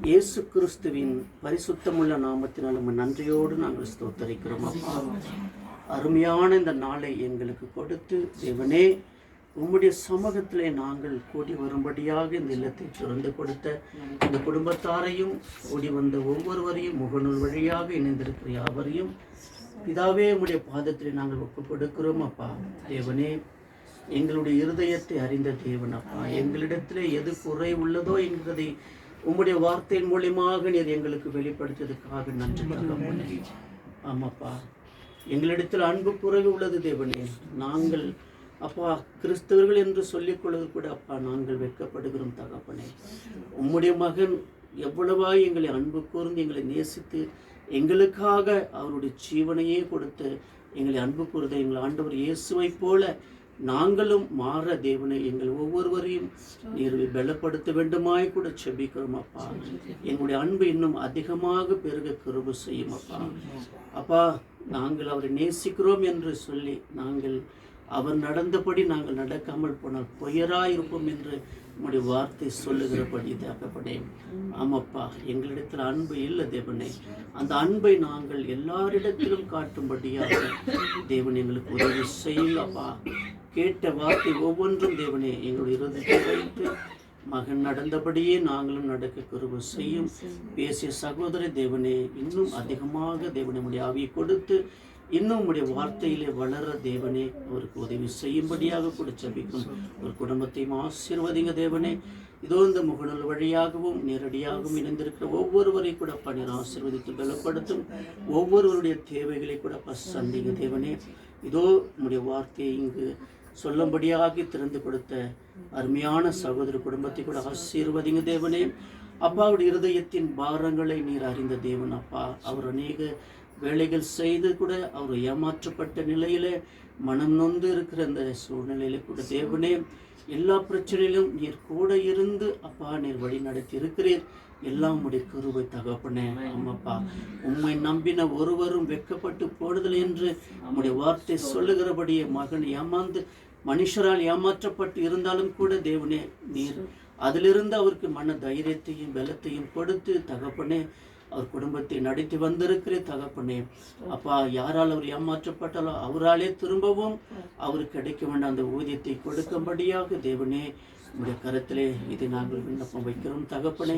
இயேசு கிறிஸ்துவின் பரிசுத்தமுள்ள நாமத்தினால் நம்ம நன்றியோடு நாங்கள் ஸ்தோத்தரிக்கிறோம். அப்பா, அருமையான இந்த நாளை எங்களுக்கு கொடுத்து தேவனே, உம்முடைய சமூகத்திலே நாங்கள் கூடி வரும்படியாக இந்த இல்லத்தை சுரந்து கொடுத்த இந்த குடும்பத்தாரையும், கூடி வந்த ஒவ்வொருவரையும், முகநூல் வழியாக இணைந்திருக்கிற யாவரையும் பிதாவே உம்முடைய பாதத்திலே நாங்கள் ஒப்புக் கொடுக்கிறோம். அப்பா தேவனே, எங்களுடைய இருதயத்தை அறிந்த தேவன் அப்பா, எங்களிடத்திலே எது குறை உள்ளதோ என்கிறதை உம்முடைய வார்த்தையின் மூலியமாக நீர் எங்களுக்கு வெளிப்படுத்தியதுக்காக நன்றி தகப்பனே. ஆமாப்பா, எங்களிடத்தில் அன்பு குறைவு உள்ளது தேவனே. நாங்கள் அப்பா கிறிஸ்தவர்கள் என்று சொல்லிக்கொள்வது கூட அப்பா நாங்கள் வெட்கப்படுகிறோம் தகப்பனே. உம்முடைய மகன் எவ்வளவாய் எங்களை அன்பு கூர்ந்து எங்களை நேசித்து எங்களுக்காக அவருடைய ஜீவனையே கொடுத்து எங்களை அன்பு கூர்ந்த எங்கள் ஆண்டவர் இயேசுவை போல நாங்களும் மாற தேவனை எங்கள் ஒவ்வொருவரையும் நீர் பலப்படுத்த வேண்டுமாய் கூட செபிக்கிறோம் அப்பா. எங்களுடைய அன்பு இன்னும் அதிகமாக பெருக கிருபை செய்யும் அப்பா. அப்பா, நாங்கள் அவரை நேசிக்கிறோம் என்று சொல்லி நாங்கள் அவர் நடந்தபடி நாங்கள் நடக்காமல் போனால் பொய்யராயிருப்போம் என்று நம்முடைய வார்த்தை சொல்லுகிறபடி தகப்பனே. ஆமாப்பா, எங்களிடத்தில் அன்பு இல்லை தேவனே. அந்த அன்பை நாங்கள் எல்லாரிடத்திலும் காட்டும்படியாக தேவன் எங்களுக்கு உதவி செய்யுங்கப்பா. கேட்ட வார்த்தை ஒவ்வொன்றும் தேவனே எங்களுடைய இருதயத்தை வைத்து மகன் நடந்தபடியே நாங்களும் நடக்க கிருபை செய்யும். பேசிய சகோதர தேவனே, இன்னும் அதிகமாக தேவனை நம்முடைய ஆவியை கொடுத்து இன்னும் உம்முடைய வார்த்தையிலே வளர தேவனே அவருக்கு உதவி செய்யும்படியாக கூட ஜெபிக்கும். ஒரு குடும்பத்தையும் ஆசீர்வதிங்க தேவனே. இதோ இந்த முகநூல் வழியாகவும் நேரடியாகவும் இணைந்திருக்கிற ஒவ்வொருவரை கூட நீர் ஆசீர்வதித்து பலப்படுத்தும். ஒவ்வொருவருடைய தேவைகளை கூட சந்திங்க தேவனே. இதோ உம்முடைய வார்த்தையை இங்கு சொல்லும்படியாக திறந்து கொடுத்த அருமையான சகோதர குடும்பத்தை கூட ஆசீர்வதிங்க தேவனே. அப்பாவுடைய இருதயத்தின் பாரங்களை நீர் அறிந்த தேவன் அப்பா. அவர் அநேக வேலைகள் செய்து கூட அவர் ஏமாற்றப்பட்ட நிலையில மனம் நொந்து இருக்கிற அந்த சூழ்நிலையில கூட தேவனே, எல்லா பிரச்சனையிலும் நீர் கூட இருந்து அப்பா நீர் வழி நடத்தி இருக்கிறீர். எல்லாம் உடைய கிருபை தகப்பனே. ஆமாப்பா, உம்மை நம்பின ஒருவரும் வெட்கப்பட்டு போடுதல் என்று உம்முடைய வார்த்தை சொல்லுகிறபடியே மகன் ஏமாந்து மனுஷரால் ஏமாற்றப்பட்டு இருந்தாலும் கூட தேவனே நீர் அதிலிருந்து அவருக்கு மன தைரியத்தையும் பலத்தையும் கொடுத்து தகப்பனே அவர் குடும்பத்தை நடத்தி வந்திருக்கிற தகப்பனே. அப்பா, யாரால் அவர் ஏமாற்றப்பட்டாலோ அவராலே திரும்பவும் அவருக்கு கிடைக்க வேண்டாம் அந்த ஊதியத்தை கொடுக்கும்படியாக தேவனே உடைய கரத்திலே இதை நாங்கள் விண்ணப்பம் வைக்கிறோம் தகப்பனே.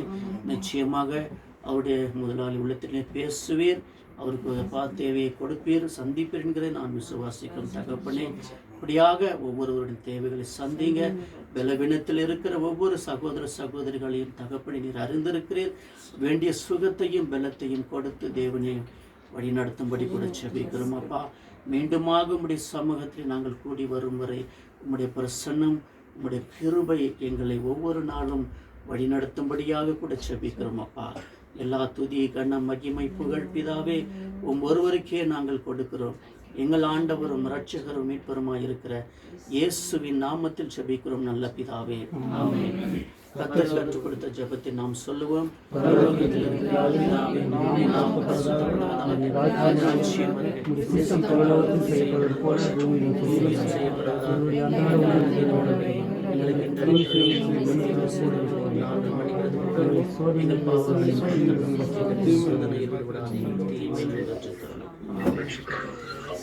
நிச்சயமாக அவருடைய முதலாளி உள்ளத்திலே பேசுவீர், அவருக்கு தேவையை கொடுப்பீர், சந்திப்பீர் என்கிறதை நான் விசுவாசிக்கிறோம் தகப்பனே. இப்படியாக ஒவ்வொருவருடைய தேவைகளை சந்திங்க. பலவீனத்தில் இருக்கிற ஒவ்வொரு சகோதர சகோதரிகளையும் தகப்பனை நீர் அறிந்திருக்கிறீர். வேண்டிய சுகத்தையும் பலத்தையும் கொடுத்து தேவனே வழி நடத்தும்படி கூட செபிக்கிறோம் அப்பா. மீண்டுமாக உம்முடைய சமூகத்தில் நாங்கள் கூடி வரும் வரை உம்முடைய பிரசன்னம் உம்முடைய கிருபை எங்களை ஒவ்வொரு நாளும் வழி நடத்தும்படியாக கூட செபிக்கிறோம் அப்பா. எல்லா துதி கண்ணம் மகிமை புகழ் பிதாவே ஒருவருக்கே நாங்கள் கொடுக்கிறோம். எங்கள் ஆண்டவரும் இரட்சகரும் மீட்பருமாய் இருக்கிற இயேசுவின் நாமத்தில் ஜெபிக்கிறோம் நல்ல பிதாவே, ஆமென். கர்த்தர் கற்றுக் கொடுத்த ஜெபத்தை நாம் சொல்லுவோம். பரலோகத்தில் இருக்கிற பிதாவே, உம்முடைய நாமம் பரிசுத்தப்படுவதாக. ராஜ்யம் வருக. சித்தம் பரலோகத்தில் செய்யப்படுவது போல பூமியிலும் செய்யப்படுவதாக. எங்களுக்கு இன்றைய நாங்கள் மன்னிக்கிறது எங்கள் பாவங்களை மன்னித்து சோதனையில் விடாதீர்கள், தீமைகளை வெற்றி தரலாம்.